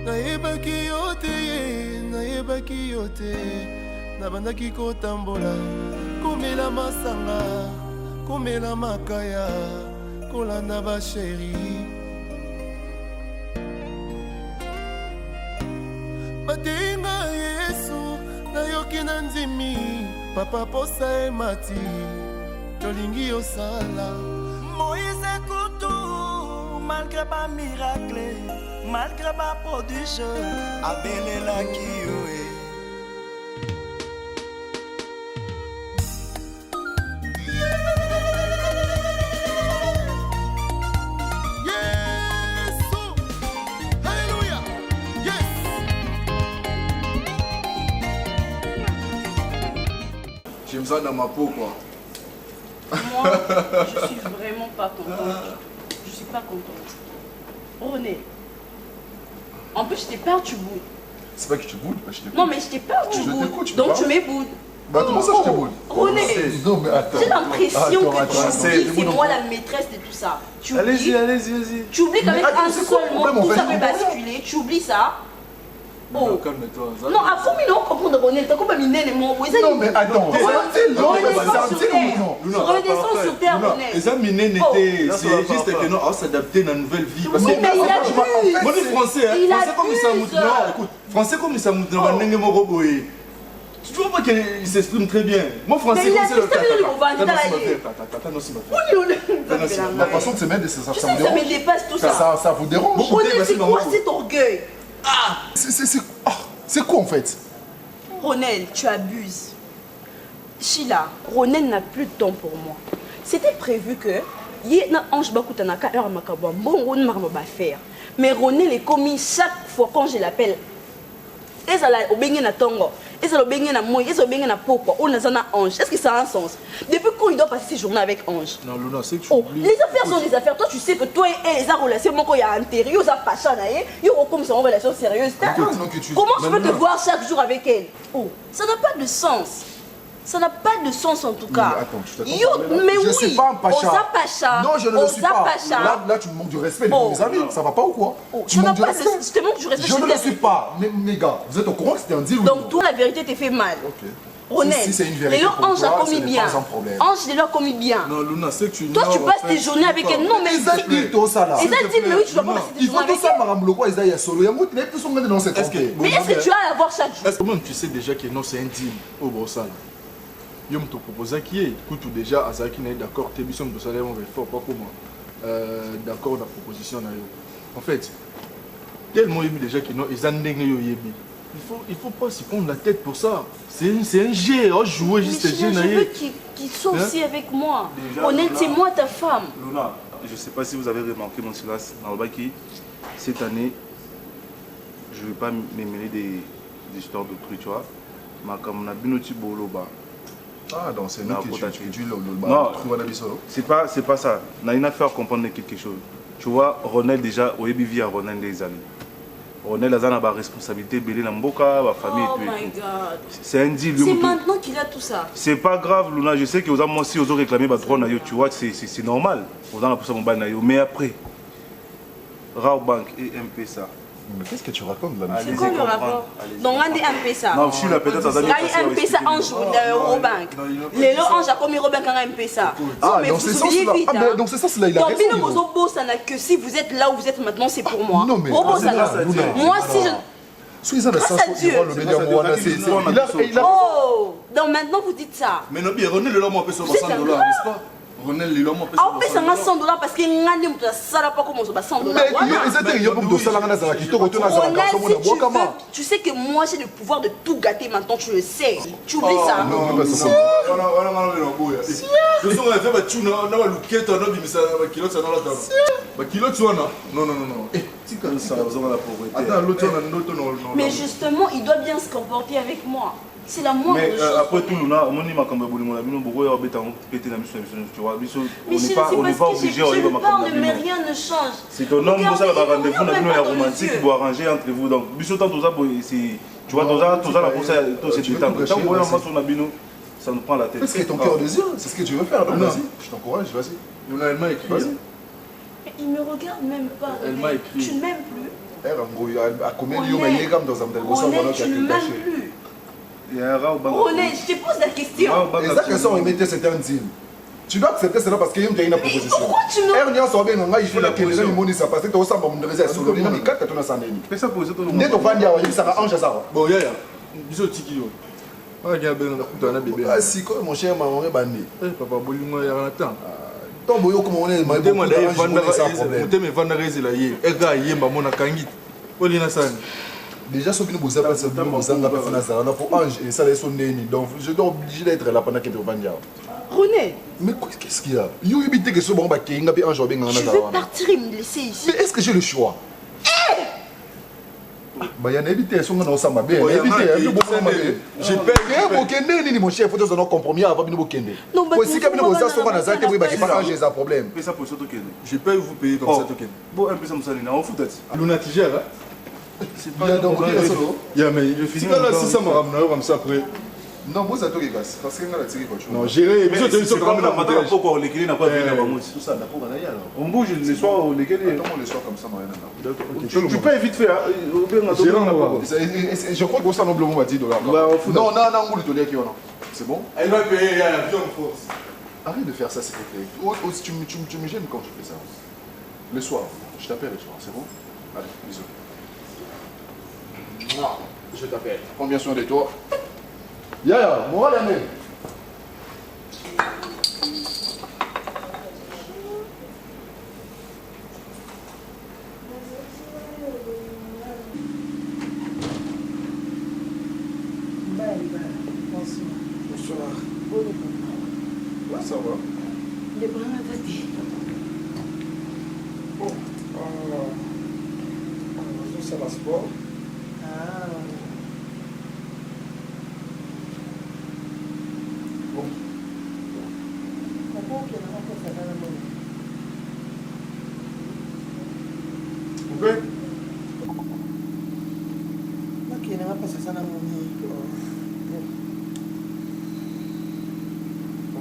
Nayebaki yo te, nayebaki yo te. Nabandaki kotambola, komela masanga, komela makaya, kolanda ba chéri. Batenga Yesu, nayoki na nzimi, papa posa emati, tolingi yosala. Moïse Koutou, malgré pas miracle, malgré pas prodige, abelela kiyoe. J'aime ça dans ma peau, quoi. Moi, je suis vraiment pas contente. Je suis pas contente. René. En plus, je t'ai peur, tu boudes. C'est pas que je te boude, je t'écoute. Non, mais je t'ai peur, tu boudes. t'écoute, Donc tu m'éboudes. Bah, comment ça, je te boude? René, Non, mais attends. j'ai l'impression que tu oublies que c'est boudes moi la maîtresse de tout ça. Tu oublies. Allez-y, allez-y, allez-y. Tu oublies qu'avec Mais attends, un c'est quoi le seul mot, problème, en tout fait? ça peut basculer. Tu oublies ça. Oh. Calme-toi. Non, après, mais non, comprendre René. T'as compris, mais les mots. Non, mais attends. Redescends sur terre, René. Les amis n'étaient, c'est juste que non, on s'adapter à une nouvelle vie. Parce Oui, que mais il a moi, les Français, Il Français comme ils abuse. s'amusent. Non, écoute, Français comme ils s'amusent dans un nengue morobo. Tu vois pas qu'il s'exprime très bien. Moi, Français, Mais il a comme c'est dit, on va aller dans la ligne. La façon de se mettre, ça Tu vous sais que ça me dérange? dépasse tout ça. Ça vous dérange? René, c'est quoi cet orgueil? C'est quoi en fait? Ronel, tu abuses. Sheila, Ronel n'a plus de temps pour moi. C'était prévu que mais Ronel est commis chaque fois quand je l'appelle. Est-ce que ça a un sens? Depuis quand il doit passer ses journées avec Ange? Non, Luna, c'est que tu oublies. Les affaires sont des affaires. Toi, tu sais que toi et elle, les relations, il y a intérêt, il y a pacha, il y a comme ça en relation sérieuse. Comment je peux te voir chaque jour avec elle? Oh, ça n'a pas de sens. Ça n'a pas de sens en tout cas. Mais attends, tu t'attends. Mais Je oui, ne suis pas un pacha. pacha. Non, je ne le suis pas. Là, tu me manques du respect, mes amis. Ça va pas ou quoi? Tu manques du respect. Je te manque du respect. Je ne le suis pas. Mais mes gars, vous êtes au courant que c'était un deal ou non? Donc toi, la vérité t'est fait mal. Ok. Ronel, Si c'est une vérité pour Ange a toi, commis ce n'est bien. pas un problème. Ange, il a commis bien. Non, Luna, c'est que tu Toi, tu passes tes journées avec elle. Non, mais Ils ont dit tout ça là. ils ont dit, mais oui, tu dois pas passer tes Il faut journées tout avec ça, elle. Madame Loko, ils aillent à solo. Il y a beaucoup de sont dans cette enquête. Mais est-ce que tu vas la voir chaque jour? Est-ce que même tu sais déjà que non, c'est un deal au Brossal? Je te propose qui est, écoute déjà, à qui n'est d'accord, tu es bien de salaire, on va faire pas comment d'accord la proposition. En fait, tellement aimé déjà qu'ils n'ont ils ont il faut pas s'y prendre la tête pour ça. C'est un jeu, on joue juste Mais jeu. je veux qu'il soit aussi avec moi. Déjà, Honnête, c'est Luna. moi ta femme. Luna, je ne sais pas si vous avez remarqué mon silence. Cette année, je ne vais pas me mêler des histoires d'autrui, tu vois. Mais comme on a bien au boloba. Ah, donc c'est nous qui tu Non, c'est pas ça. On a une affaire à comprendre quelque chose. Tu vois, Ronel déjà, au début, vit à Ronel des années. Ronel a une responsabilité, Bélé Namboka, ma famille Oh et tout. my God. C'est un deal. C'est maintenant qu'il a tout ça. C'est pas grave, Luna. Je sais que vous avez moi aussi, vous avez réclamé votre droit, tu vois, c'est normal. Vous avez poussé mon bail, mais après, Raobank et MPSA. Mais qu'est-ce que tu racontes là? C'est quoi le rapport? Donc, on dit MPSA. Non, je suis là, peut-être à Zani. MPSA Ange Robank. Les lots Ange a commis Robank en MPSA. Ah, dans ce sens-là. Ah, donc c'est ça, il a Donc, raison. Bino Bozo, ça n'a que si vous êtes là où vous êtes maintenant, c'est pour moi. Non, mais. Moi, si je. Suis-en Grâce à Dieu. Oh, donc maintenant vous dites ça. Mais non, René, le l'homme a payé 100 $, n'est-ce pas? René, le l'homme a payé Ah, on paie ça $100 parce qu'il n'y a pas comment ça va $100. Tu sais que moi j'ai le pouvoir de tout gâter maintenant, tu le sais. Tu oublies ça. Non, non, Mais justement, il doit bien se comporter avec moi. C'est la moindre Mais chose. après tout, Luna, on dit que on Mais c'est parce que je ne parle, mais rien ne change. C'est ton homme, vous avez un rendez-vous, on a romantique qui doit arranger entre vous. Donc, tu vois, la bourse, c'est du temps. Ça nous prend la tête. Fais ce que ton cœur désire, c'est ce que tu veux faire. Vas-y, je t'encourage, vas-y. Luna, elle m'a écrit. Mais il me regarde même pas. Elle m'a écrit. Tu ne m'aimes plus. René, tu ne m'aimes plus. René, je te pose la question. C'est un deal. Tu dois accepter cela parce qu'il y a une proposition. Pourquoi tu me... Il faut la question. Il faut parce que tu as solo. Il y a 4 ans. Mais ça pose tout le monde. Ne te pas dire, il sera ange à ça. Bon, il y a. Bisous, Tiki. Ah, il y a un bébé. Ah, si, mon cher, maman est bandé. Papa, il y a un temps. Ton boyo comme on est, mais bon, déjà, ce qui nous a passé, pour ange et ça, donc je dois obliger d'être là pendant qu'il te va dire. René. Mais qu'est-ce qu'il y a? Il y a eu que ce bon baquet, il y a un job. Je vais partir et me laisser ici. Mais est-ce que j'ai le choix? Il y a un évité, son nom s'en va bien. J'ai payé mon chef, il faut un compromis avant de nous kende. Non, mais si quelqu'un nous a son on a ça, il va pas changer ça problème. Mais ça pose tout kende. Je peux vous payer comme ça token. Bon, un peu ça me sonne, on fout tête. Luna Tigère. C'est pas donc il y a mais je finis là si ça me ramène comme ça après. Non, vous êtes parce que on a tiré quelque chose. Non, gérer, mais c'est comme la matin pourquoi les clés n'a pas vu là-bas. Tout ça n'a pas gagné alors. On bouge les soirs les clés. Comment les soirs comme ça rien là. Tu peux vite faire. Je crois que ça non blanc va dire $. Non, on voulait te dire qui on a. C'est bon? Elle va payer l'avion en force. Arrête de faire ça s'il te plaît. Tu me gênes quand tu fais ça. Le soir, je t'appelle le soir, c'est bon? Allez, bisous. Je t'appelle. Prends bien soin de toi. Yaya, moi l'année. Bonsoir. Ouais, ça va. Les bras à tâter. Bon, ça va sport. En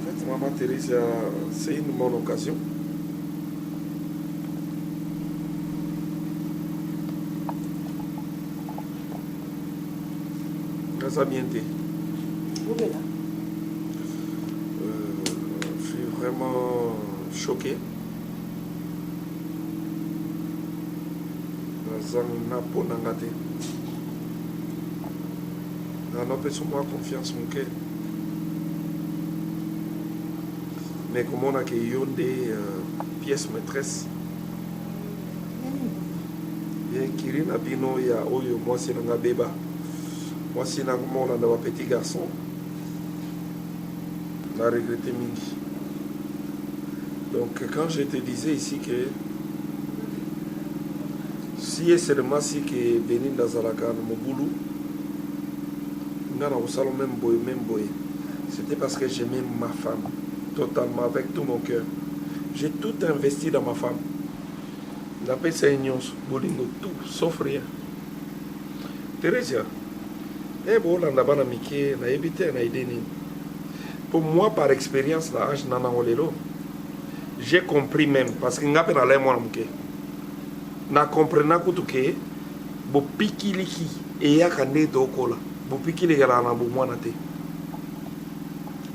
fait, Maman Thérèse, c'est une bonne occasion. Ça bien été. Je suis vraiment choqué. Moi confiance mon cœur. Mais comme on a des pièces maîtresses, et Kirina Bino, il y a Oyo, moi c'est un bébé. Moi c'est un petit garçon. On a regretté Mingi. Donc quand je te disais ici que si et seulement si que Benin Dazalaka mon boulot, c'était parce que j'aimais ma femme totalement, avec tout mon cœur. J'ai tout investi dans ma femme. J'appelle ça Ignos, Bolingo, tout, sauf rien. Thérèse, pour moi, par expérience, j'ai compris même, parce que je comprenais que bo pikiliki et yakane dokola.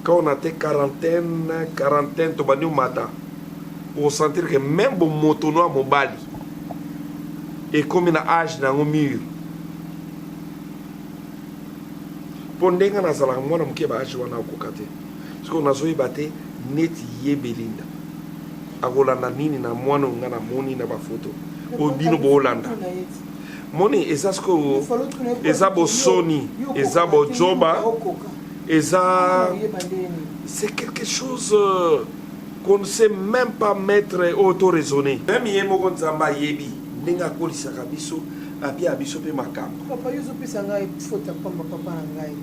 Quand on a été quarantaine, on sentir que même bon motono à Mobali et comme un âge dans le mur. Pendant que nous avons fait âge, parce qu'on a joué batté net yebelinda. Agolanda nini na mwana ngana moni na ba photo. Obino bolanda. Moni ezasko ezabo Sony, ezabo Joba, c'est quelque chose qu'on ne sait même pas mettre auto-raisonné. Même yemo konzamba yebi, ninga kolisa kabiso, abi abiso pe makambo. Papa yuzo pesa ngai faute pamba papa ngai.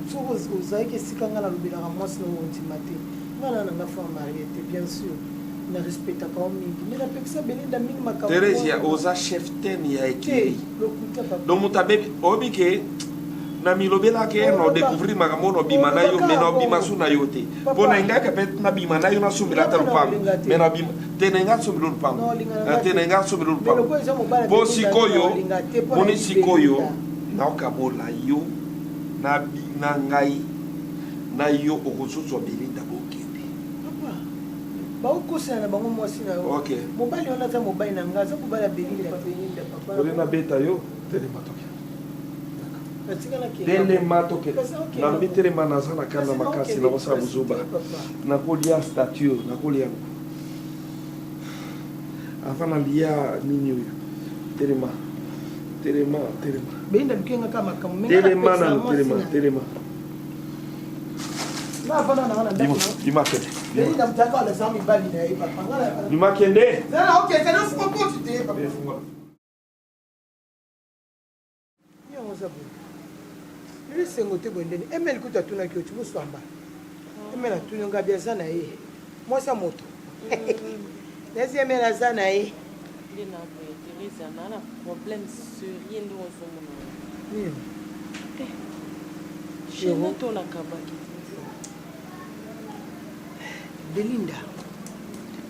Soko ozai ke sikanga la lobela ka mwasi no ntimate. Ngana na femme mariée, bien sûr. Ne respecte pas mingi. Mais la personne Belinda mingi makambo. Thérèse ya oza chef ten ya ekili. Donc mutabe obike na milobela ke no découvrir makambo no bima na yo me no bima su na yo te pona nga ka pet na bima na yo na sumbila ta lupam me na bima te na nga sumbila lupam te na nga sumbila lupam po sikoyo poni sikoyo na okabola yo na ngai na yo okosusu Belinda bokende baokosana na bango mwasi na yo mobali wana aza mobali na ngai aza mobali ya Belinda papa olena beta yo telema toke nambi telema naza na kanda makasi na bosala buzuba nakolia statue nakolia afa na lia nini oyo telema Belinda bikenga kama makambo telema Bima kende. Belinda mtaka wala sami bali na hii papa. Bima kende. Sasa okay, tena funga poti te papa. Yo zabu. Ile sengo te bondeni. Emel kuta tuna kyo tu muswamba. Emel tuna ngabia sana hii. Mosa moto. Nezi emel azana hii. Lina Teresa na problème sérieux ndo ozomona. Chérie to na kabaki. Belinda,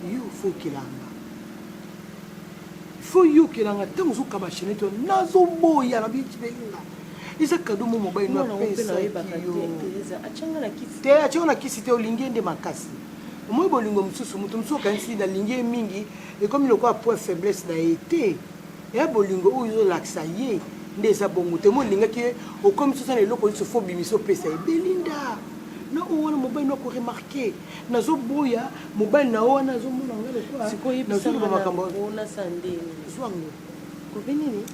you faut kilanga. Faut you kilanga tangu zuka bashine to nazo boya na biti Belinda. Isa kadumu mobile no pesa Teresa achanga na kisi. Te achanga na kisi te olingende makasi. Moi bolingo mususu mutu musuka nsi na linge mingi et comme le quoi point faiblesse na été. Ya bolingo oyo laksa ye ndeza bongo te mo linga ki o comme ça na eloko so fo bimiso pesa Belinda. Na wana mobile no ko remarquer nazo boya mobile na wana nazo mona ngale kwa sikoyi nazo ba makambo ona sandeni zwango ko benini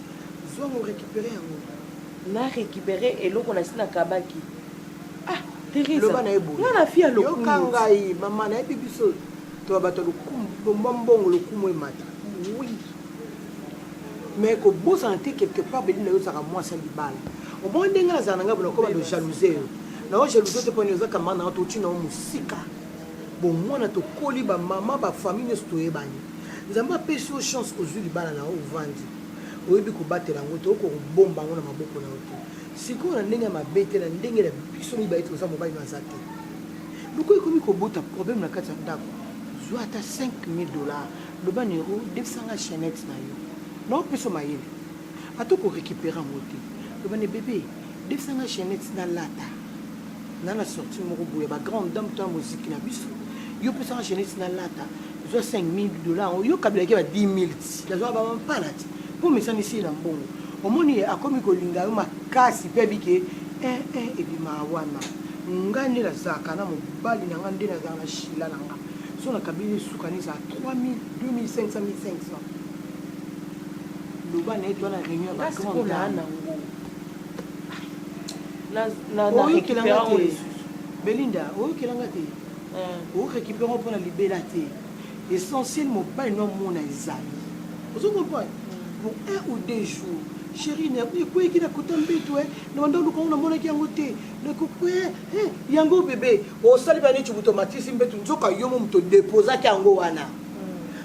zwango récupérer yango na récupérer eloko na sina kabaki Teresa loba na ebo na fia lo kangai mama na bibiso to bato lo kumbongo lo kumwe mata oui mais ko bosa te quelque part Belinda yo saka moi sans bibala au moins ndenga za nanga bolo ko ba do jalouser na o jalouser te poni ozaka mana to tina musika bon mwana to koli ba mama ba famille sto ebani nzamba pesi o chance ozuli bana na o vandi oyebi ko batela ngoto ko bomba ngona maboko na oto siko na ndenge mabete na ndenge na biso mi baito za mobile na zate luko ikomi ko bota problème na kati ndako zo ata $5,000 le ban euro 200 chaînettes na yo non peso mayele atoko récupérer ngote le ban bébé 200 chaînettes na lata na sortie moko boye ba grande dame to musique na biso yo pesa chaînettes na lata zo $5,000 yo kabila ke ba 10,000 la zo ba mpalati pour me sanisi na mbongo omoni akomi kolinga yo makasi pe bike ebima wana ngani la zaka na mobali na ngande na za na shila na nga so na kabili sukani za 3,000 2,500 1,500 loba na etwa na réunion ba grande na récupérer Belinda o kelanga te o récupérer pour la libérer te essentiel mobile no mona ezali ozo comprendre pour 1 ou 2 jours chérie ne quoi qui na kutambe toi na ndo ko na mona ki yango te ne ko yango bébé o sali ba ni tu automatisme mbetu nzoka yo mo mto déposer ki yango wana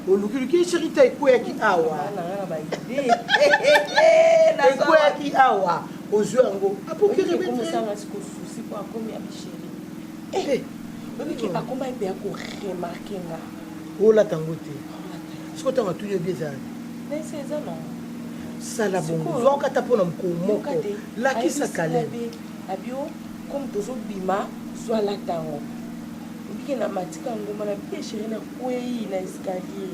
o luki chérie ta ko ya ki awa na ba idée na ko ya ki awa o zo yango apo ki rebe comme ça na siko souci pour comme ya chérie bébé ki akoma pe ko remarquer nga o la tango te siko tanga tu yo bien ça mais c'est ça non sala bongo zonka tapona mkomoko lakisa kale abio comme tozo bima soit la tango biki na matika ngoma na biki chérie na kwei na escalier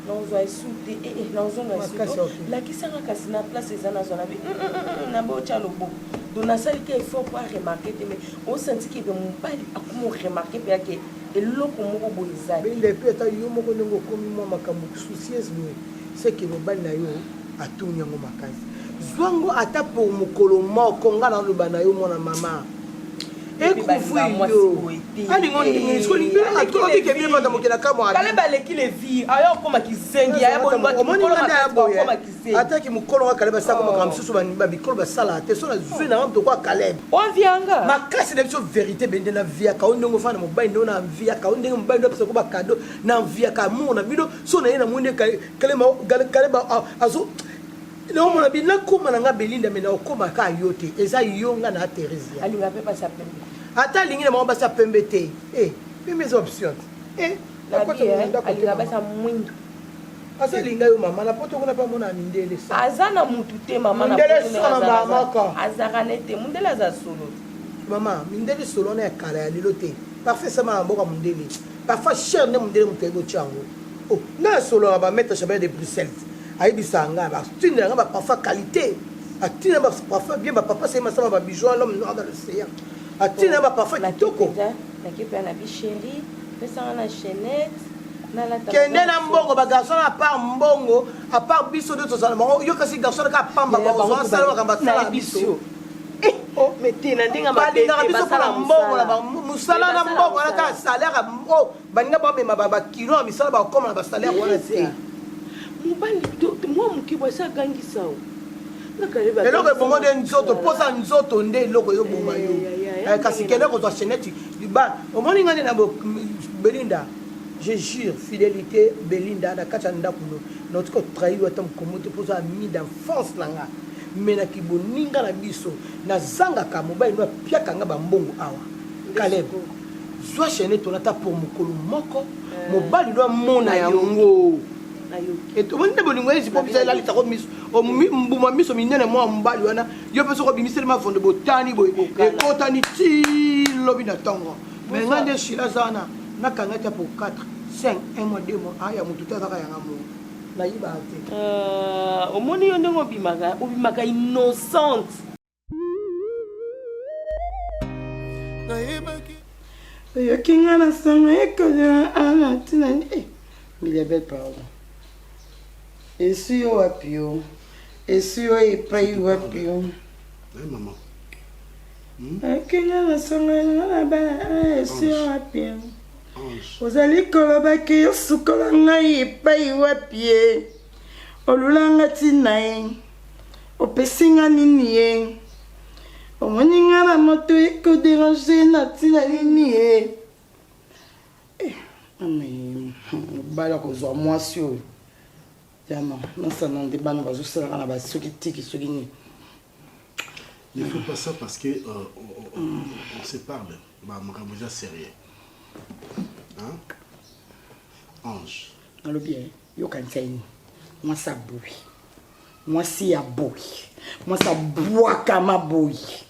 non zo esute non zo na esute lakisa ka kasi na place ezana zo na bi na bo chalo bo dona sali ke faut pas remarquer mais on senti que mon père a comment remarquer pe que eloko moko boizali bende pe ta yo moko ndongo komi mo makambo soucieuse boy c'est que mobali na yo atunya ngo makasi zwango ata pour mokolo moko ngana loba na yo mona mama ekufu yo ani ngondi skoli bela atoki ke bien mata mokela kama kale baleki le vie ayo koma kizengi ya bongo mokolo koma kizengi ata ki mokolo kale ba sako makam susu ba bikolo ba sala te so na zwi na mto kwa kale on vianga makasi na biso vérité bende na via ka ondongo fana mobile ndo na via ka ondenge mobile ndo pesa ko ba cadeau na via ka mona bido so na yena mwende kale ba azo non mon abi na koma na nga Belinda mais na okoma ka yote eza yonga na Thérèse alinga pe pas pembe ata lingi na mo basa pembe te mes options la vie alinga basa mwindo asa linga yo mama na poto kuna pa mona mindele sa azana mutu te mama na mindele sala mama ka azaka nete mundele aza solo mama mindele solo na kala ya lilo te parfait sama na mboka mundele parfois cher ne mundele mutego chango na solo ba mettre chabelle de Bruxelles aibisanga ba tinga ba parfois qualité atina ba parfois bien ba papa c'est masama ba bijou l'homme noir dans l'océan atina ba parfois kitoko na kipe na bichéri pesa na chaînette na la kende na mbongo ba garçon à part biso de to sala yo kasi garçon ka pamba ba zo sala ba kamba sala biso mais tina ndinga ba biso para mbongo ba musala na mbongo na ka salaire baninga ba mema ba kilo misala ba koma ba salaire wana te mobali moi mokibwa esi agangisa o eloko ebongo nde nzoto mposa nzoto nde eloko eyoboma yo kasi kende kozwa cheneti omoni nga nde na Belinda je jure fidélité Belinda na kati ya ndako no nauti kotrahir ata mokomo te mpoza ami d'enfance na nga menaki boninga na biso nazangaka mobali no apiaka nga bambongo awa Caleb zwa cheneti onata pour mokolo moko mobali no amona yango omoni nde bolingo ezi mpo bisa elalisa ko miso mbuma miso minene mwa mobali wana yo mpe soko obimiseli mavondo botani boye ekotani ti lobi na ntongo me nga nde shila aza wana nakanga te pour 4 5 1 mois 2 mois aya motu te azaka yanga mo nayibaka te omoni yo ndenge obimaka innocente oyoki nga na sango ekozela ana ntina milebel pardon esi yo wapi yo esi yo epai wapi yo mama akinga na sango elanga na bana esi yo wapi yo ozali kolobaki yo sukola ngai epai wapi ye olulanga ntina ye opesi nga nini ye omoni nga na moto ekoderange na ntina nini ye bala kozwa mwasi oyo Diamant, non, ça n'en débat, on va juste faire un ceux qui se gagnent. Il ne faut pas ça parce que on se parle. Bah, mon déjà sérieux. Hein? Ange. Dans le bien, yo quand ça moi ça bouille. Moi si ya bouille. Moi ça boit comme ma bouille.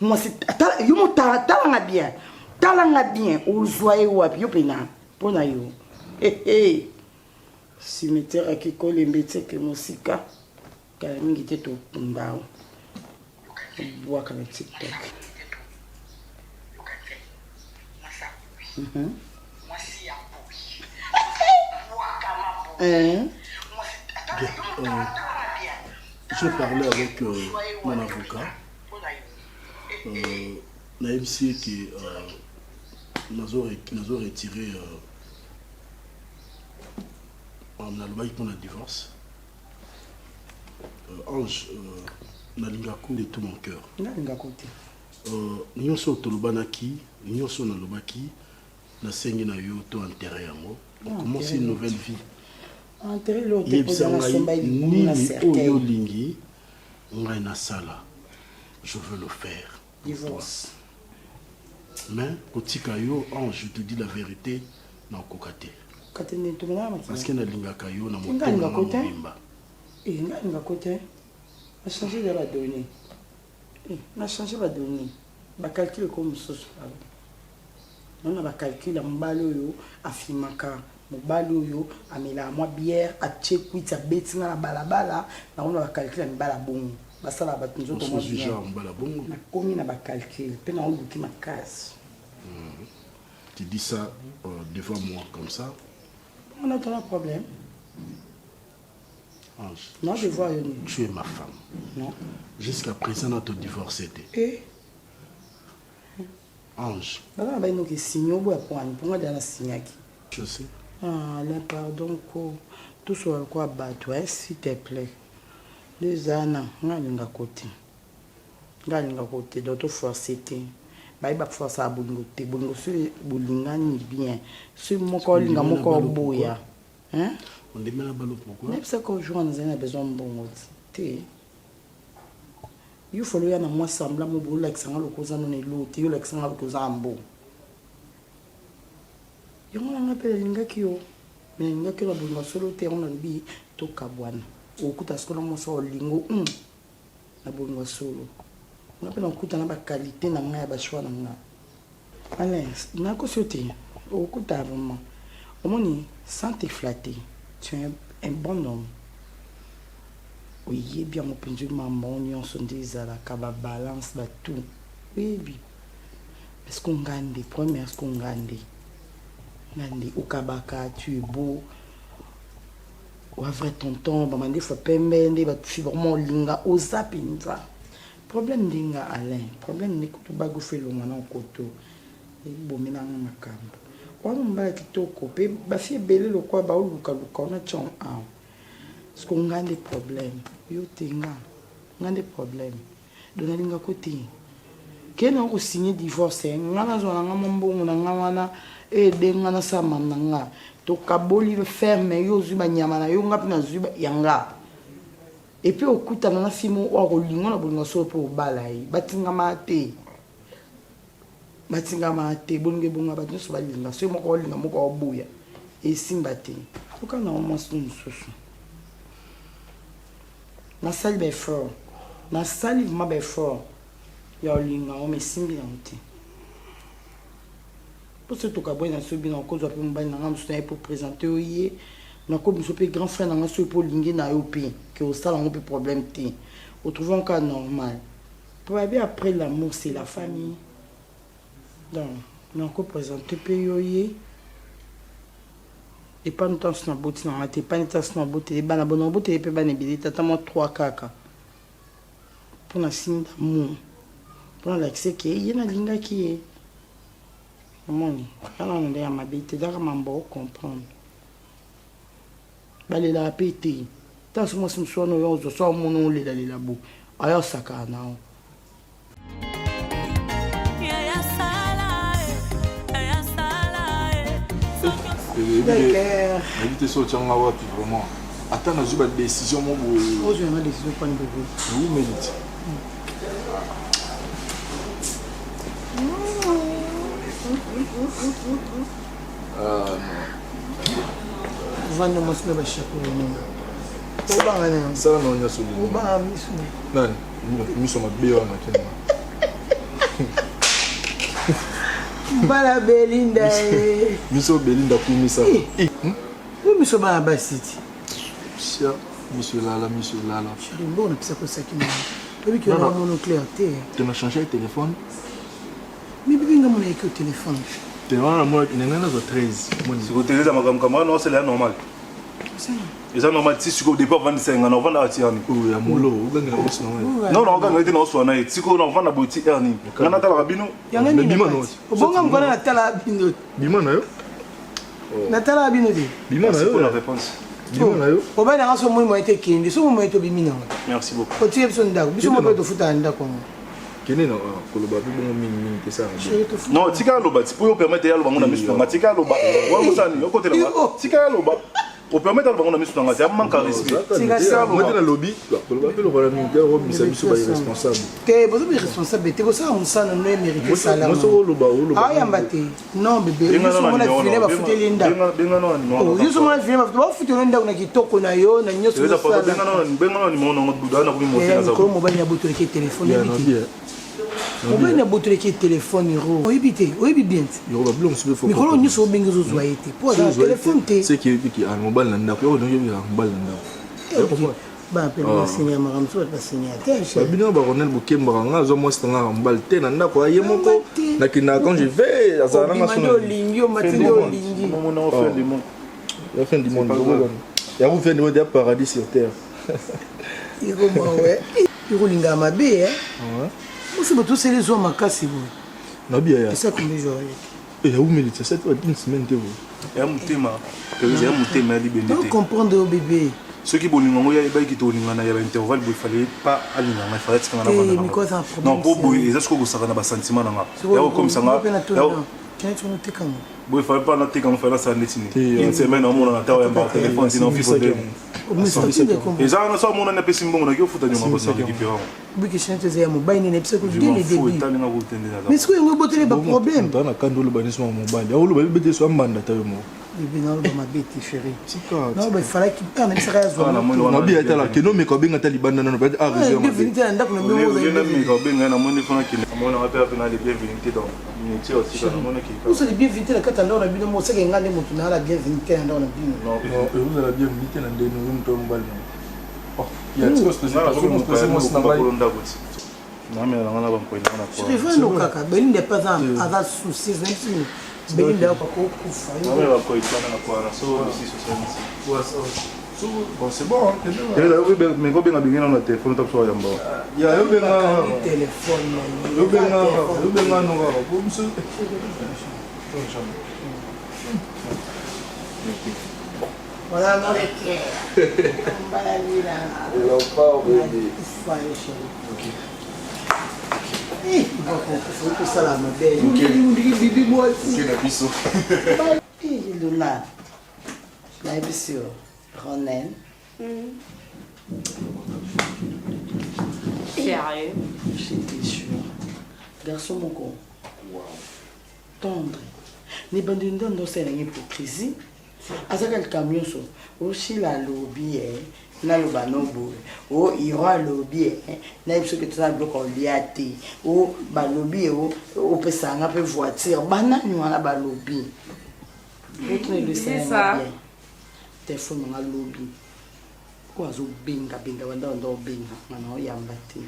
Moi c'est yo mo talanga bien. Talanga bien, au joyeux wapi yo pena. Pona yo. Eh. Cimetière à Kiko Lembete que Mosika Kalamingi te to mbao bois comme TikTok j'ai parlé avec mon avocat Naïmsi qui nous a retiré on a le pour le divorce. Ange, nalingaku de tout mon cœur. Nous sommes au Tolobanaki, nous sommes au Lobaki, nous sommes au Yoto enterré à moi. On commence une nouvelle vie. Enterré l'autre, je veux le faire. Divorce. Mais, Ange, je te dis la vérité, non, kokate. Parce que na lingaka yo na moto na mobimba. Nga côté. Na changer de la donnée. Na changer la donnée. Ba calcul comme ça. On a ba calcul mbalo yo afimaka. Mbalo yo amela moi bière a chekwita betinga na balabala na on a ba calcul mbala bongo. Ba sala ba tunzo to moi genre mbala bongo. Na komi na ba calcul pe na oluki makasi. Tu dis ça devant moi comme ça. On a ton problème. Ange, non, je vois. Tu es ma femme. Non. Jusqu'à présent, notre divorce était. Et Ange. Je sais. Ah, là, pardon, tout soit quoi battre, s'il te plaît. Les années, on côté. Côté, d'autres fois, c'était. Ba force a bolingo te bolingo sur bolingani bien sur moko linga moko boya hein on demande la balle pourquoi même ça qu'on joue on a besoin de bon Il faut le moi semblant mon boulot avec ça le cousin non l'autre il avec ça le cousin bon yo on appelle linga kio mais linga kio la bonne solo te on bi to kabwana okuta sikola mo so lingo la bonne solo on appelle okuta na ba qualité na nga ba choix na nga allez na ko sauter okuta vraiment omoni sans te flatter tu es un bon homme. Oui, bien mon pendu maman on sont des à la caba balance ba tout. Oui. Est-ce qu'on gagne des premiers, est-ce qu'on gagne au kabaka tu es beau. Ou vrai tonton, ba mande fa pembende ba tu vraiment linga o zapinza. Problème linga Alain, problème ni ko ba go felo mwana koto. E bomina makambo. Wana mbala kitoko pe ba fie belé lo kwa ba uluka na chon a. Est-ce qu'on a des problèmes? Yo tenga, on a des problèmes. Dona linga côté. Kena ko signer divorce, ngana zo nga mombongo na ngana e de ngana sama nga. To kaboli ferme yo zuba nyama na yo ngapi na zuba yanga. Et puis okuta na fimo o ko lingo na bolingo so po balai. Batinga mate. Batinga mate bonge bonga ba nso ba linga. So mo ko linga mo ko obuya. E simbate. Oka na mo sunsusu. Na salle be fort. Na salle ma be fort. Ya linga o me simbi na mti. Pour ce toka boy na so bi na ko zo pe mba na ngam so pour présenter oye. Na ko biso pe grand frère na ngam so pour lingi na yo pe que au sala on peut problème té. On trouve un cas normal. Pour bien après l'amour c'est la famille. Donc, na ko présenter pe oye. Et pas longtemps sur la beauté, non, t'es pas longtemps sur la beauté, ben la bonne beauté, peut pas n'ébiller, t'as tellement 3 caca. Pour la signe d'amour, pour l'accès qui est, il y a une ligne qui est. Comment alors on est à ma bête, d'accord, ma bon comprendre. Balé la pété, tant que moi je me suis noyé, je suis mon nom, les d'aller là-bas. Alors ça carna. Éviter sortir en haut puis vraiment. Attends, on a une décision mon beau. Oh, j'ai une décision pas une bébé. Vous médite. Vando mosme ba chaque jour. Oba ngane. Ça non ya solo. Oba misu. Non, misu ma bio na tena. Bala Belinda. Miso Belinda kumisa. Où miso ba basiti? Sia, miso lala. Chérie, bon on pisa ko sakina. Bébé qui a mon nucléaire. Tu m'as changé le téléphone? Mais bébé nga mon avec le téléphone. Tu vois moi il y en a 13. Si vous téléphone ma caméra non c'est là normal. C'est ça normal si au départ 25 on vend à tiani. Oh ya molo, uganga na boss na. Non on gagne na so na si ko on vend na boti erni. Ngana tala rabino. Yanga ni bima no. Obonga ngona na tala bino. Bima na yo? Na tala bino de. Bima na yo. Pour la réponse. Bima na yo. Oba na ngaso mo ete kindi, so mo ete bimina. Merci beaucoup. Ko tie biso ndako, biso mo pe to futa ndako. Kene na koloba bi bon mingi te ça. Non, tika loba, pour permettre ya loba ngona misu nga tika loba. Wa musani yo côté là. Tika loba. Pour permettre loba ngona misu nga ya manque respect. Tika ça moi dans le lobby, koloba pe loba na mingi ro misa biso ba irresponsable. Te bozo bi responsabilité ko ça on ça non mérité salaire. Moi so loba. Ah yamba te. Non bébé, biso mo na fine ba futeli ndako. Benga non. Biso mo na fine ba futeli ndako na kitoko na yo na nyoso. Benga non ni mo na buda na ko mo tena za. Ko mo ba nya boto ke téléphone bi. On va na boto ke téléphone ro. Oibite, oibi bien. Yo ba blom se faut. Mais ko nyo so benga zo zoaité. Pour le téléphone te. C'est qui a mobile na ndako yo ndonyo ya mobile na ndako. Ba pe na signer maram so ba signer. Ba bino ba Ronel Bukemba nga zo mo stanga mobile te na ndako aye moko. Na kina quand je vais azara nga sona. Lingyo matindo lingi. Mon nom fin du monde. La fin du monde. Ya vous fait de paradis sur terre. Iro mawe. Iro linga mabe hein. Ouais. C'est pas tout c'est les hommes à casser vous. Na bien ya. C'est ça combien jours. Et où milite cette une semaine te vous. Ya mutema. Ya mutema libende. Tu comprendre au bébé. Ceux qui bolingo ya ba ki to linga na ya intervalle il fallait pas alinga il fallait que na vendre. Non pour boy et ça ce que ça na ba sentiment nga. Ya comme ça nga. Tiens tu noter quand. Boy il fallait pas noter quand il fallait ça netini. Une semaine on a na ta ya ba téléphone sinon il faut Mais statut de combat. Et ça, on a ça, on a pas si bon, on a qu'au foot à nous, on va s'en récupérer. Oui, que chante c'est mon bain n'est pas dès le début. Mais ce que vous avez pas problème. On a quand le banisme mon bain. Ya le bébé soit mandataire moi. Le binal va ma bête chérie. Non, mais il fallait qu'il prenne ça à zone. On a bien été là que non mais quand bien Taliban non pas à raison. Bienvenue à ndak no memo. Mais quand bien na moni fona ki on a pas fait les bienvenus dans unité aussi dans moni ki. Vous savez bienvenue la kata ndo na bino mo seke ngande mutu na la bienvenue ndo na bino. Non, vous avez la bienvenue na ndeno mto mbali. Oh, il y a tout ce que c'est moi c'est na bail. Non mais on a pas quoi on a quoi. Je veux no kaka, ben n'est pas un souci même si ben n'est pas ko kufa. Non mais on va quoi na quoi na so ici so bon c'est bon hein. Et là oui mais quand bien bien na téléphone top so yamba. Ya yo bien téléphone. Yo bien no ga ko monsieur. Voilà mon équipe. On va la vie là. Il va pas oublier. OK. Faut que ça la me belle. OK. Bibi moi aussi. OK, la biso. Luna. La biso. Ronen. Sérieux? J'étais sûre. Garçon mon con. Wow. Tendre. Les bandits n'ont pas l'hypocrisie. Azaka le camion so. Aussi la lobby na lo banobo. O ira lobby na biso que tu as bloqué en liaté. O ba lobby o pesa nga pe voiture. Bana ni wana ba lobby. C'est ça. Téléphone na lobby. Ko azo benga wanda ndo benga. Mana o yamba te.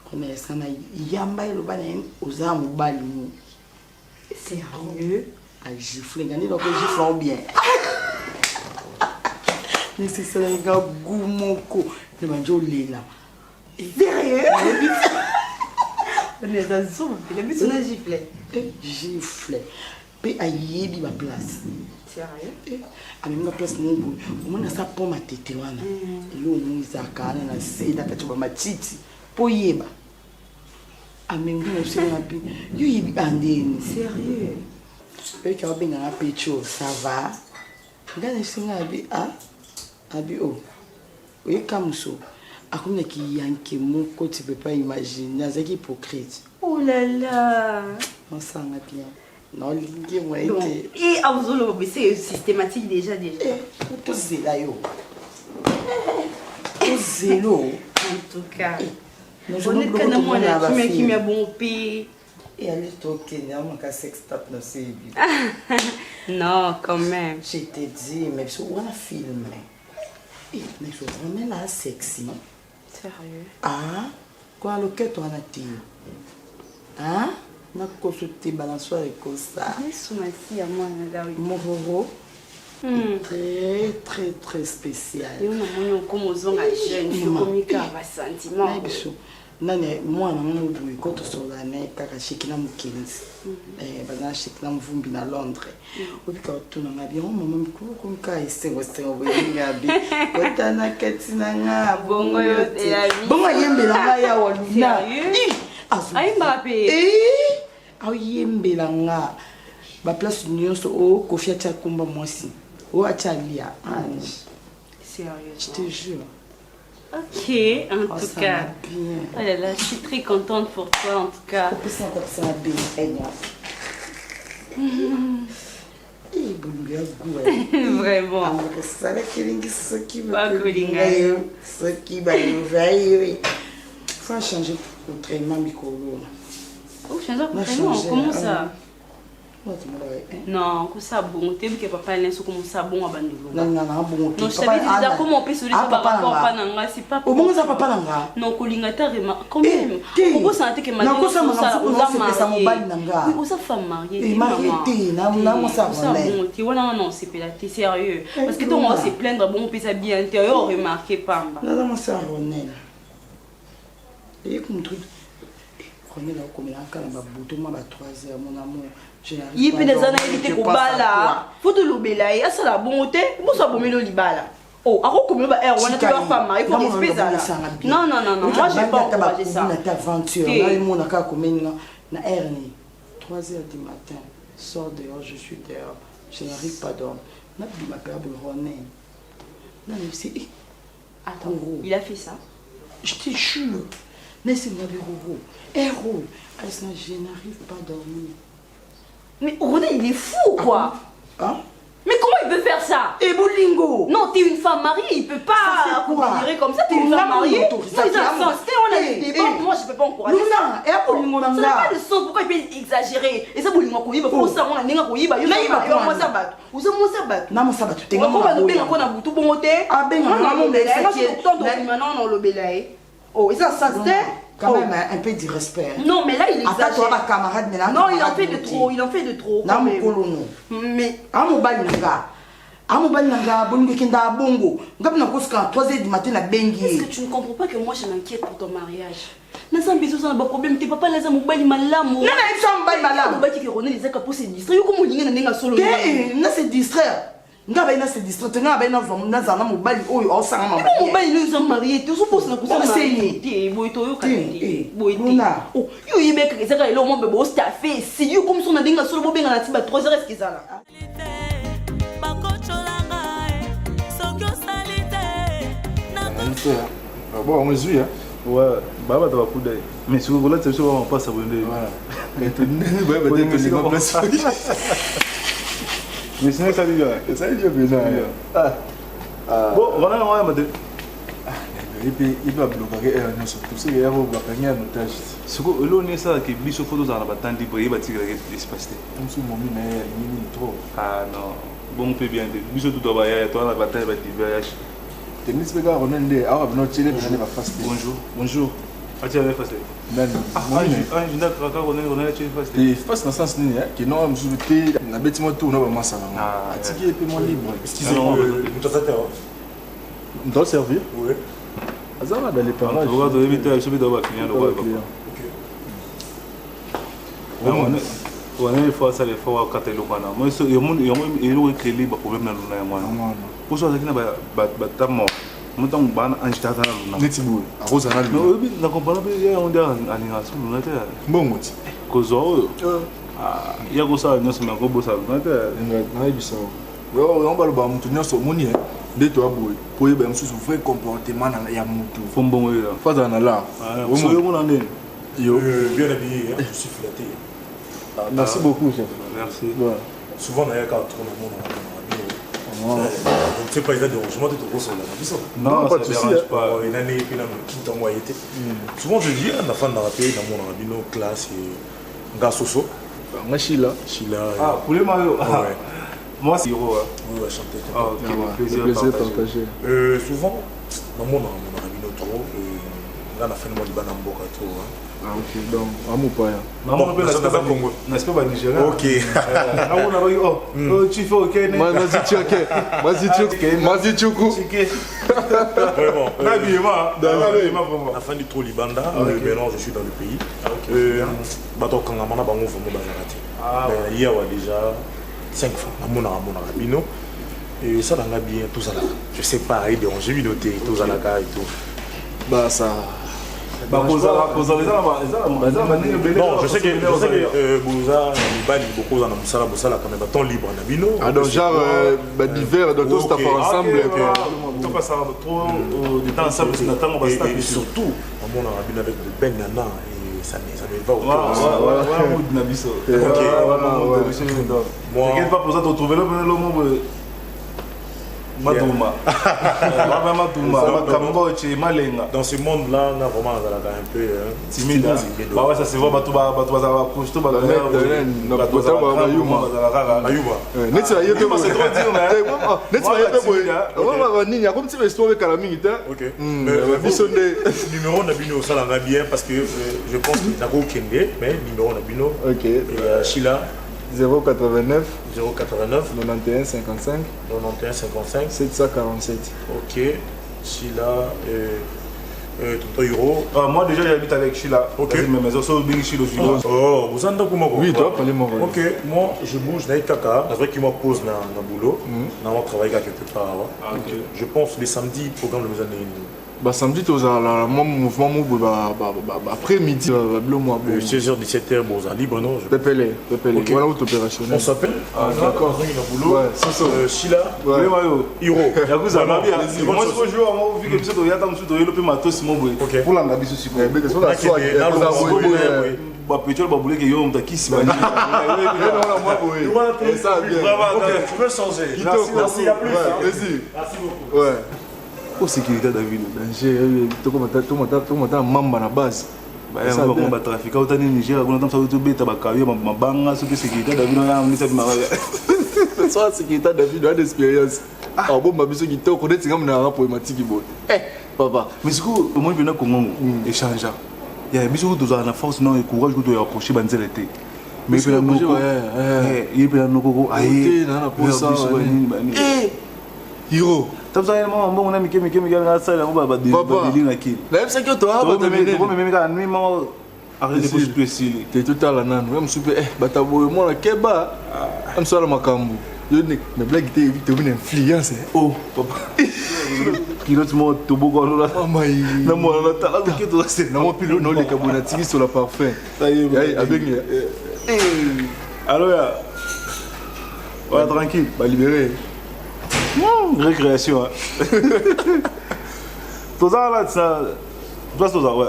Kona sana yamba lo bana oza mobali. Sérieux? À gifler, gagner donc giflant bien. Mais c'est ça, les gars, goumoko. Le manjo là. Sérieux? On est dans le zoom, il a mis son giflet. Giflet. Puis à yébi ma place. Sérieux? À même ma place, non, au moins, ça pour ma tête. Et là, on a zakana, na seda, kachuba ma titi. Pour yéba. À même nous, c'est un peu. You yébi andeni. Sérieux? Eux qui ont bien un pécho, ça va. Regarde, c'est un abi, ah, abi, oh. Oui, comme ça. À comme qui yanke mon côté, tu peux pas imaginer. C'est hypocrite. Oh là là. On s'en a bien. Non, l'idée, moi, était. Et à vous, c'est systématique déjà. Tout zéla, yo. Tout zélo. En tout cas. On est quand même là, qui m'a bon pays. Et elle est au Kenya, on a sextape dans ses vies. Non, quand même. Je t'ai dit, mais on a filmé. Mais je vraiment là sexy. Sérieux? Ah, quoi le quête on a dit? Hein? On a consulté balançoire et comme ça. Merci à moi, madame. Mon roro. Très, très, très spécial. Et on a comme aux hommes jeunes, je communique avec sentiment. Nane moi na mudu ikoto solane kaka shikina mukinzi bana shikina mvumbi na Londres ubika utuna ngabi ho mama mkuru kumka isengo ngabi kotana katina nga bongo yote la vie bongo yembela nga ya waluna ai Mbappé au yembela nga ba place nyonso o kofia cha kumba mwasi o achalia ange sérieux je te jure. Ok, en tout cas. Oh là là, je suis très contente pour toi, en tout cas. Vraiment. Faut changer autrement, Mikolo. Oh, changer autrement, comment ça? Non, que ça bon, tu que papa est là, comment ça bon à bandolo. Non, bon. Non, je savais déjà comment on peut se laisser par rapport à Pananga, c'est pas. Au moins ça papa nanga. Non, Kolingata quand même. Pourquoi ça que madame non, ça ça marié. Oui, on s'est femme mariée. Mariée, non, ça bon. Tu vois non, c'est pas t'es sérieux. Parce que toi on va se plaindre bon, on peut s'habiller intérieur, remarquer pas. Non, ça Ronel. Et comme truc Ronel a comme là quand on va bouton moi à 3h mon amour. Il peut des années qui te là. Faut de l'obéla et ça la bonté. Bon ça bon melo libala. Oh, à quoi comme on a pas femme, il faut respecter ça. Non, moi j'ai pas encouragé ça. Cette aventure, là le monde a comme na Ernie. 3h du matin, sors dehors, je suis dehors. Je n'arrive pas à dormir. Na bi ma père Ronel. Non, mais c'est... Attends, il a fait ça. Je te jure. Laissez-moi le Roro. Héros. Je n'arrive pas à dormir. Mais René, il est fou, quoi. Hein? Mais comment il peut faire ça? Et Bolingo. Non, t'es une femme mariée, il peut pas considérer comme ça. T'es une femme mariée. Non, ils ont sens. On a des débats. Moi, je peux pas encourager ça. Et à Bolingo, ça n'a pas de sens. Pourquoi il peut exagérer? Et ça, Bolingo, il va faire ça. On a n'est pas il va moi ça bat. Vous avez moi ça bat. Non, moi ça bat. Tu t'es on va nous bien qu'on a tout bon côté. Ah ben non, non, mais moi je suis content de maintenant on le belaye. Oh, et ça c'était quand même un peu du respect. Non, mais là il exagère. Attends, toi, ma camarade, mais là. Non, il en fait de trop. Il en fait de trop. Non, mon colono. Mais à mon bal nanga, bongo kenda bongo. Ngap na koska 3h du matin na bengi. Est-ce que tu ne comprends pas que moi je m'inquiète pour ton mariage? N'a pas besoin de problème. T'es papa là ça mobali malamu. Non, il faut mobali malamu. On va dire que René les a capos se distraire. Comment il y a un solo? Na se distraire. Ngaba ina se distraire. Ngaba ina na zana mobali oyo osanga mama. Mobali nous sommes mariés. Tu supposes na kusana marié. T'es boy to yo kanti. Boy Luna. Oh, yo yebeka ezaka elo mo bebo staffé. Si yo comme son na dinga solo bobenga na tiba 3h est-ce qu'ils ala? Bon, on mesure, hein. Ouais, bah, bah, coup d'œil. Mais si vous voulez, c'est sûr, on passe à s'abonner. Voilà. Mais tu n'es pas place. Mais sinon, ça dit bien. Ça dit bien. Bon, voilà, on va me dire. Il peut bloquer tout ce qui est en otage. Ce que l'on est ça, qui est photos dans la bataille, il va tirer l'espace. On se moment trop. Ah non, bon, on peut bien dire. Bisous tout d'abord, toi, la bataille va diverger. Bonjour. Bonjour. Ah, tu avais fait ça? Et face dans le sens que non, je suis un bâtiment tout, non, moi ça va. Attiqué et moi libre. Excusez-moi, on doit servir? Oui. Azara dans les parages. On va éviter à subir d'abord client. On est fois ça les fois quand il moi il y a que les problèmes dans le moi pour ça qu'il na batamo mutant ban anjita na netibu aroza na no obi na comprendre bien on dit animation na te bongo kozo ya go sa nyoso na go bosa na te na bisa yo on ba lo ba mutu nyoso moni de to aboy pour yeba msusu vrai comportement ya mutu fombongo là faza na là so yo mona ndeni yo bien habillé, je suis flatté. Merci beaucoup, chef. Merci. Ouais. Souvent, il y a quand on tourne le monde, je ne sais pas, il y a des rangements de gros sur la non, pas de souci. Une année, puis tout en moyen. Souvent, je dis, on a fait dans la pays, dans mon rabino, classe, et Gassoso. Chila. Ah, pour les maillots. Moi, c'est Hiro. Oui, chanter. Ok, plaisir partagé. Souvent, dans mon rabino, trop, on a fait le mot de Banamboka, trop. Ah ok, donc amu pas ya. Non, mais c'est pas Congo. N'est-ce pas Nigeria? Ok. Ah on a eu oh, tu fais OK. Vas-y tu OK. Vas-y tu coup. Vraiment. L'habillement vraiment. La fin du trou Libanda, maintenant je suis dans le pays. Bato Kangamana bango vraiment bazarati. Ah il y a déjà 5 fois amona bino et ça dans bien tout ça là. Je sais pas, il dérange vidéoté tout ça là et tout. Bah ça non, je sais que Bouza, Bali, beaucoup dans Moussala, Boussala, quand même, temps libre, Nabino. Ah, donc, genre, l'hiver, donc, tout ça fait ensemble. Tout passe trop de temps ensemble, c'est notre temps, et surtout, on a Nabino avec de Ben Nana, et ça me va autour. Voilà, Nabiso. Ok, t'inquiète pas pour ça, tu trouves le moment. Madouma. Dans ce monde-là, on a vraiment un peu timide. Bah ouais, ça se voit, Sheila 089 91 55 747. Ok. Sheila Tonton Hiro. Moi déjà j'habite avec Sheila. Ok. Mais aussi bien Sheila. Oh, vous entendez comment? Oui, toi, parlez mon rôle. Ok, moi je bouge dans Kaka. C'est vrai qu'il me pose dans le boulot. Dans mon travail quelque part. Je pense les samedis, programme de mes années. Bah samedi tu as la mouvement après-midi bleu moi 16h 17h bon ça libre non Pépélé voilà où opérationnel. On s'appelle d'accord ouais c'est Sheila Hiro yakuza mabi moi je peux jouer moi vu que tu yata msuto yelo pe matos mo boy pour la ngabi souci ko mais so la soir ba pétrole ba boulé que yo mta kisi ba ni moi boy ça bien tu peux changer merci à plus merci beaucoup ouais pour sécurité David danger to komata mamba na base ça ba trafic au tani Niger on entend ça to beta ba kayo mabanga so sécurité David on a mis ça ma soit sécurité David a d'expérience ah bon mabiso qui te connaît ngam na problématique bon papa mais c'est quoi au moins bien Congo échange il y a biso to na force non et courage to ya approcher banzela té mais puis la noko il peut la noko aïe na pour ça Hiro tabza mama mbongo na mike na sala ngo ba deli na ki la même ça que toi ba même ka ni mama arrête de se préciser t'es total nan même soupe batabo moi la keba am sala makambu yo ne na blague te une influence oh papa pilote mo to boko na na mo na tala que to c'est na mo pilote no le carbonatiki sur la parfum avec alors ya ouais tranquille ba libérer récréation tout ça là ça doit tout ça ouais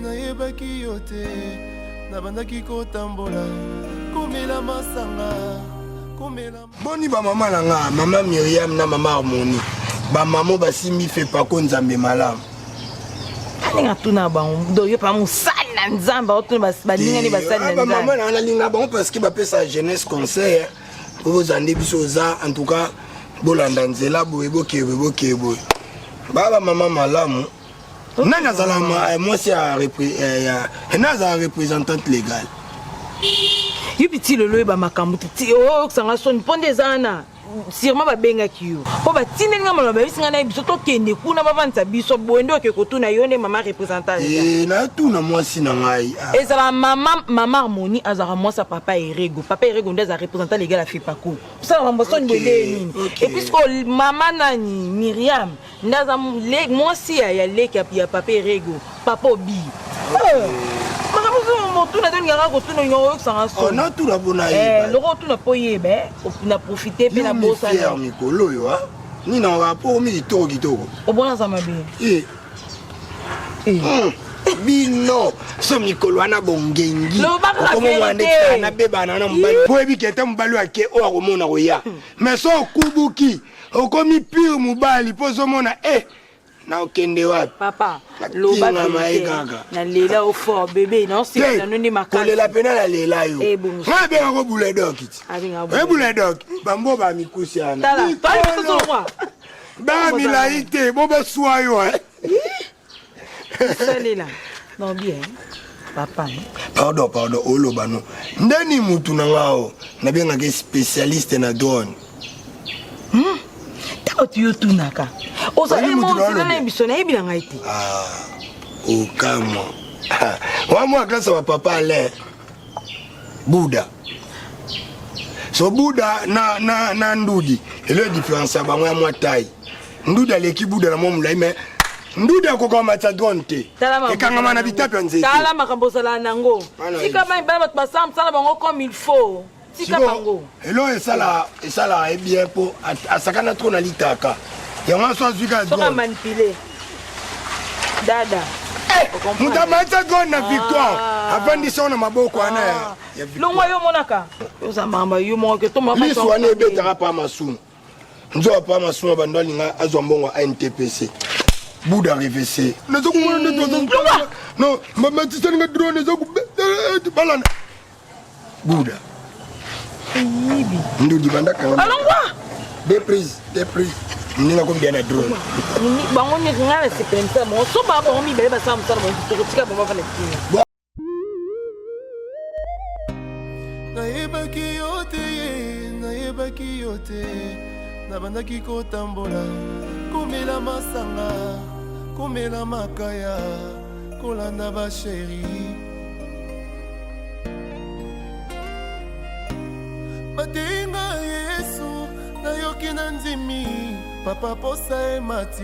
nayebaki yo te nabandaki kotambola komela masanga komela boni bamama na nga mama Myriam na mama Harmonie bamamo basimbi fe pako nzambe malamu alinga tuna bango doyo pa musali na nzamba otuna balingani basali na nzamba bamama na alinga bango parce que bapesa jeunesse conseil bozande biso za en tout cas bolanda nzela boye boke baba mama malamu nani azala moi c'est un représentante légale yupiti lelo ba makambo ti o sanga son ponde zana sûrement ba benga kiyo po ba tinenga mala ba bisinga na biso to kende kuna ba vanta biso boendo ke kotuna yone mama représentante na tuna moi si na ngai ezala mama Harmonie azara moi sa papa Erego ndeza représentant légal a fait pas ko ça va mboso ndele nini et puisque mama nani Myriam ndaza moi si ya leki ya papa Erego papa Obi na tuna bona loko tuna poyebe na profiter pe na bosa na mikolo yo ni na rapport mi kitoko obona za mabe bino so mikolo ana bongengi na bebana na mbali boyebi kete mbali ake o akomona koya mais so kubuki okomi pire mobali po zomona na okende wapi papa loba na lela au fort bébé non c'est na noni makala kolela pena la lela yo nga be ko bulldog kiti bulldog bambo ba mikusi ana tala toi ba milaite bo ba soyo Salela. Non bien. Papa. Pardon, oloba no. Ndeni mutu na ngao na benga ke spécialiste na drone. Ta otu tunaka. Oza emo zina biso na ebila ngaiti. O kama. Wa mo klasa wa papa ale. Buda. So Buda na ndudi. Et le différence ba moi taille. Ndudi aleki Buda na mo mulai mais nduda ko kama tsadonte e kanga mana bitape nzete tala makambo sala nango sika mai bana bat basam sala bango comme il faut elo esala bien po asakana trop na litaka yango so azuka manipulé dada mutamata gone na victoire afandisa na maboko wana ya longwa yo monaka oza mama yo moke to mama liso wana ebetaka pa masumu nzo pa masumu bando linga azwa mbongo a NTPC Bouddha RVC nazo kumona ndo no mama tsanga drone zo balana Bouddha Ibi. Ndudi banda kanga. Alongwa. Des prises. Ninga ko bien na drone. Ni bango ni ngala se penta mo so ba ba mi bele ba sa mo sa mo to tika ba fa lekina. Nayebaki yote nabandaki kotambola komela masanga komela makaya kolanda basheri batenga Yesu nayoki na ndimi papa posa emati